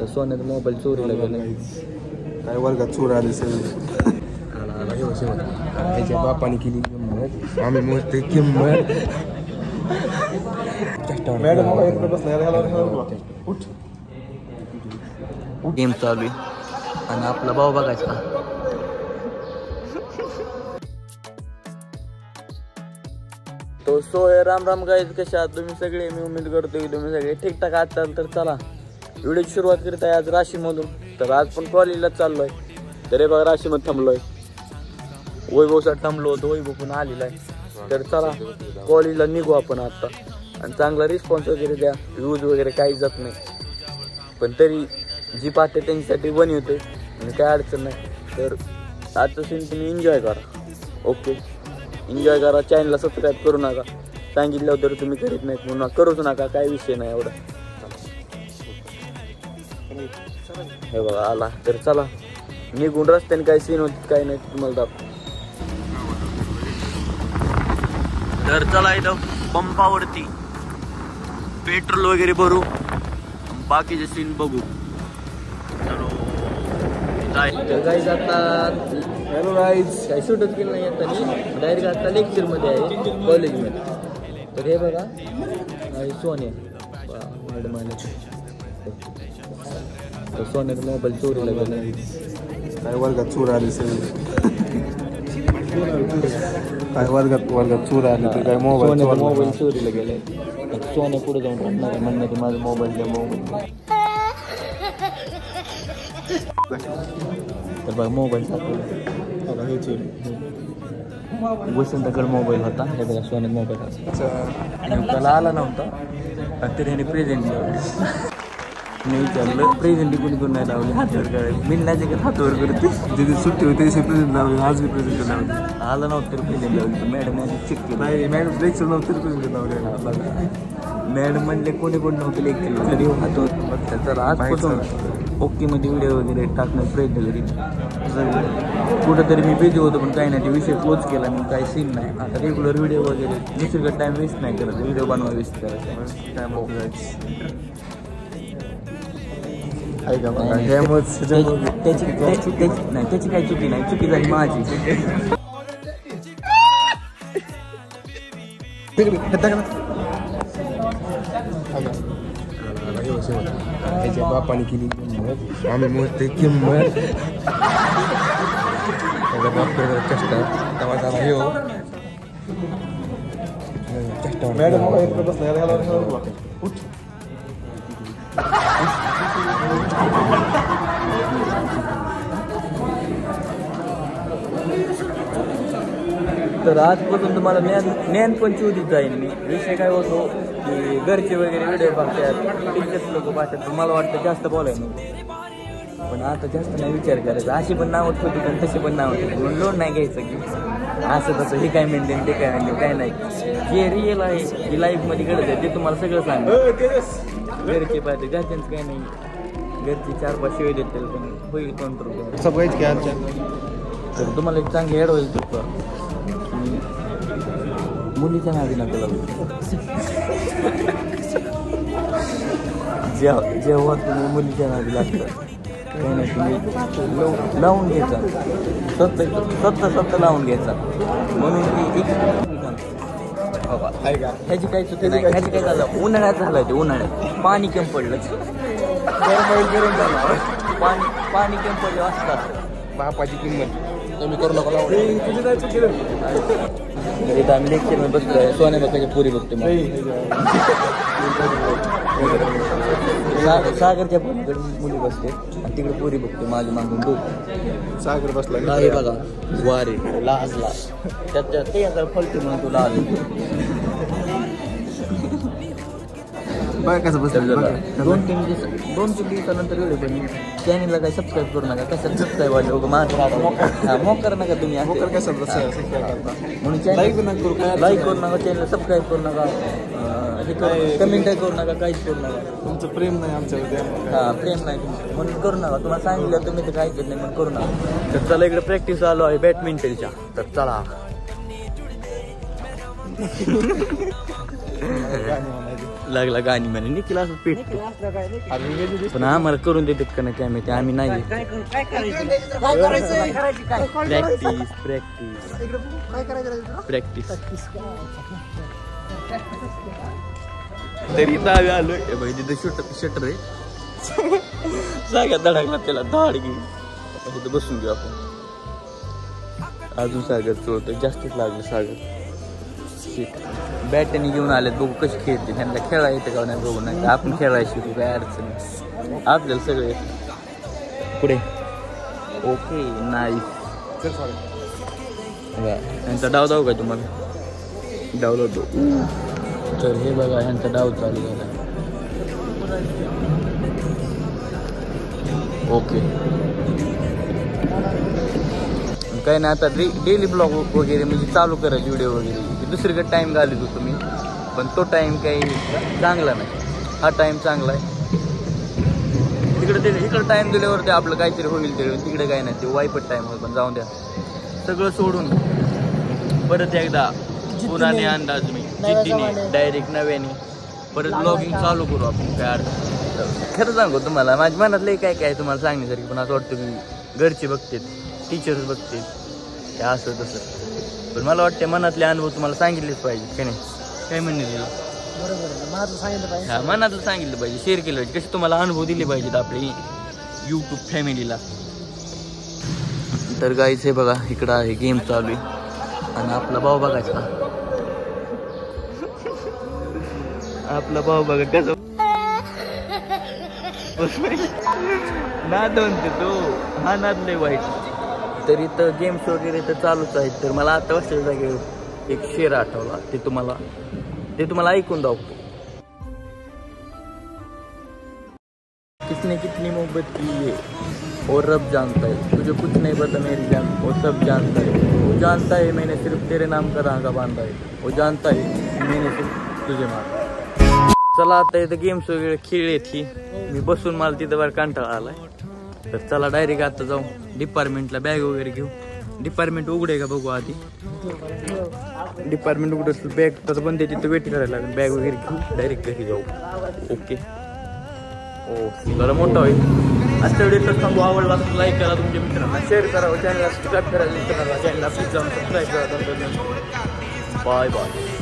तर सोन्याचा मोबाईल चोरीला गेला. काय वर्गात चोर आले सगळे. त्याच्या बापाने केली किंमत, आम्ही मोजते किंमत. गेम चालू आहे आणि आपला भाऊ बघायचा. तो राम राम गाईज, कशा आहात तुम्ही सगळे? मी उमेद करतो की तुम्ही सगळे ठीकठाक असाल. तर चला व्हिडिओची सुरुवात करत आहे आज राशीमधून. तर आज पण कॉलेजला चाललोय. तर हे बघा राशीमध्ये थांबलोय. वैभवसाठी थांबलो होतो, वैभव पण आलेला आहे. तर चला कॉलेजला निघू आपण आता. आणि चांगला रिस्पॉन्स वगैरे द्या, व्ह्यूज वगैरे काही जात नाही, पण तरी जी पाहते त्यांच्यासाठी बनवते आणि काय अडचण नाही. तर आजचं सीन तुम्ही एन्जॉय करा. ओके, एन्जॉय करा. चॅनलला सबस्क्राईब करू नका, सांगितल्यावर तर तुम्ही करीत नाहीत म्हणून करूच नका, काय विषय नाही एवढा. हे बघा आला. तर चला निघून रस्त्याने काय सीन होत काय नाही तुम्हाला दाखव. तर चला इथं पंपावरती पेट्रोल वगैरे भरू, बाकीचे सीन बघू. तर गाईज आता हॅलो गाईज, काही शूटच केलं नाही आता. डायरेक्ट आता लेक्चरमध्ये आहे कॉलेजमध्ये. तर हे बघा सोन्या मॅडम आले. तर सोन्याचा मोबाईल चोरीला गेला. काय वर्गात चोर आले सगळे. काय वर्गात चोर आले ते काय मोबाईल चोरीला गेलाय. सोन्या पुढे जाऊन राहणार म्हणणं की माझा मोबाईल द्या, मोबाईल. तर बघा मोबाईल सापडला. वसंतकडे मोबाईल होता. हे बघा सोन्यात मोबाईल होता आणि त्याला आला नव्हता. तरी ह्याने प्रेझेंट लावले. मी विचारलं प्रेझेंट कोणी कोण नाही लावले, हातावर करायला. मी नाही का हातावर करते. जिथे सुट्टी होती त्याची प्रेझेंट लावली, आज मी प्रेझेंट लावली. आला नव्हतं तरी प्रेझेंट लावली. मॅडम चेक केलं. नाही मॅडम लेक्चर नव्हतं तरी प्रेझेंट लावले. मॅडम म्हणले कोणी कोण नव्हतं लेक्चर तरी हातावर. तर आजपासून ओके मध्ये व्हिडिओ वगैरे टाकण्याचा प्रयत्न करीन. कुठंतरी मी बिझी होतो पण काही नाही, ते विषय क्लोज केला मग काही सीन नाही. आता रेग्युलर व्हिडिओ वगैरे निसर्ग टाईम वेस्ट नाही करत, व्हिडिओ बनवा वेस्ट करायचा टाईम. त्याची काही चुकी नाही, चुकी झाली माझी. त्याच्या बापाने केली किंमत, आम्ही मोजते किंमत. त्याचा बाप कष्ट तेव्हा झाला हे हो कष्ट. मॅडम तर आजपासून तुम्हाला ज्ञान पण चोरीत जाईल मी. विषय काय होतो की घरचे वगैरे व्हिडिओ बघतात, टीचर्स लोक पाहतात. मला वाटतं जास्त बोलायला, पण आता जास्त नाही विचार करायचा. अशी पण नावं ठेवते आणि तशी पण नावं ठेवते म्हणून लोड नाही घ्यायचं की असं तसं हे काय मेंटेन ते काय मेंटेन काय नाही. जे रिअल आहे जी लाईफमध्ये घडत आहे ते तुम्हाला सगळं सांगा. घरचे पाहते, घरच्यांचं काय नाही. घरचे 4-5 शिवाय देतील पण होईल कंट्रोल. सगळ्याच घ्या. तर तुम्हाला एक चांगली ॲडवाईस देतो, मुलीच्या नादी नका लागू. जेव्हा तुम्ही मुलीच्या नादी लागता काही नाही, तुम्ही लावून घ्यायचा. स्वतः लावून घ्यायचा. म्हणून ती ह्याची काही चुकी नाही. ह्याची काय झालं, उन्हाळ्यात झालं ते. उन्हाळ्यात पाणी कमी पडलं, गरम झालं. पाणी कमी पडलं असतात. बापाची किंमत कमी करू नका. इथं आम्ही लेक्चरमध्ये बसलोय. सोन्या बापाच्या पुरी बघतो. सागरच्या पुरीकडे मुली बसते आणि तिकडे पुरी बघते माझ्या मागून. दोन सागर बसला हे बघा वारे लाजला. त्याच्या ते आता फलते म्हणून तो लाज. कसं बसलं 2-3 दिवसानंतर व्हिडिओ पण चॅनलला काही सबस्क्राईब करू नका. कशाला सबस्क्राईब वाटलं बघा माझं मोकर नका तुम्ही. म्हणून लाईक करू नका, चॅनलला सबस्क्राईब करू नका, कमेंट करू नका, काहीच करू नका. तुमचं प्रेम नाही आमच्यावर. हां प्रेम नाही म्हणून करू नका. तुम्हाला सांगितलं तुम्ही तर काहीच नाही म्हणून करू नका. तर चला इकडे प्रॅक्टिस आलो आहे बॅडमिंटनच्या. तर चला लागला गाणी म्हणे निखिल असं पेट पण आम्हाला करून देतात का नाही काय माहिती आम्ही नाही प्रॅक्टिस तरी दावे आलोय भाई तिथं शटर आहे जागा धडकला त्याला धाड घेऊन तिथं बसून घेऊ आपण अजून सागर चोळतोय जास्तच लागलं सागर बॅटनी घेऊन आलेत बघू कशी खेळते त्यांना खेळा येते का नाही बघू नाही आपण खेळायला शिकू काय अडचण नाही आपल्याला सगळे पुढे ओके नाईस यांचा डाव दाव का तुम्हाला डाव लावतो तर हे बघा ह्यांचा डाव चालू झाला ओके काही नाही आता डेली ब्लॉग वगैरे म्हणजे चालू करायचे व्हिडिओ वगैरे दुसरीकडे टाइम घालत होतो मी पण तो टाइम काही चांगला नाही हा टाइम चांगला आहे इकडे टाइम दिल्यावरती आपलं काहीतरी होईल तिकडे काही नाही ते वाईपट टाइम होईल पण जाऊन द्या सगळं सोडून परत एकदा पुराने अंदाज मी जिद्दीने डायरेक्ट नव्याने परत ब्लॉगिंग चालू करू आपण काय अडचण खरं सांगू तुम्हाला माझ्या मनातलं काय काय तुम्हाला सांगण्यासारखी पण असं वाटतं की घरचे बघतात टीचर्स बघते हे असं तसं पण मला वाटतं मनातले अनुभव तुम्हाला सांगितलेच पाहिजे काय नाही काय म्हणणे हा मनातलं सांगितलं पाहिजे शेअर केलं पाहिजे कसे तुम्हाला अनुभव दिले पाहिजेत आपले यूट्यूब फॅमिलीला तर गाईच हे बघा इकडं आहे गेम चालू आहे आणि आपला भाऊ बघायचा आपला भाऊ बघा कसं नाद म्हणते तो हा नाद लय वाईट तर इथं गेम्स वगैरे तर चालूच आहेत तर मला आता वाटलं जागेवर एक शेर आठवला ते तुम्हाला ऐकून दाखवतो किसने कितनी मोहब्बत की है और रब जानता है तुझे कुछ नहीं पता मेरी जान वो सब जानता है वो जानता है मैंने सिर्फ तेरे नाम का धागा बांधा है वो जानता है मैंने सिर्फ तुझे मार चला आता इथं गेम्स वगैरे खेळलेत ही मी बसून मला तिथं बाहेर कंटाळा आलाय तर चला डायरेक्ट आता जाऊ डिपार्टमेंटला बॅग वगैरे घेऊ डिपार्टमेंट उघडे का बघू आधी डिपार्टमेंट उघडं बॅग तर बंद तिथं वेट करायला लागेल बॅग वगैरे घेऊ डायरेक्ट घरी जाऊ ओके ओ जरा मोठा होईल आजच्या व्हिडिओ सांगू आवडला लाईक करा तुमच्या मित्रांना शेअर करा चॅनलला सबस्क्राईब करा मित्रांना चॅनलला प्लीज जाऊन सबस्क्राईब करा बाय बाय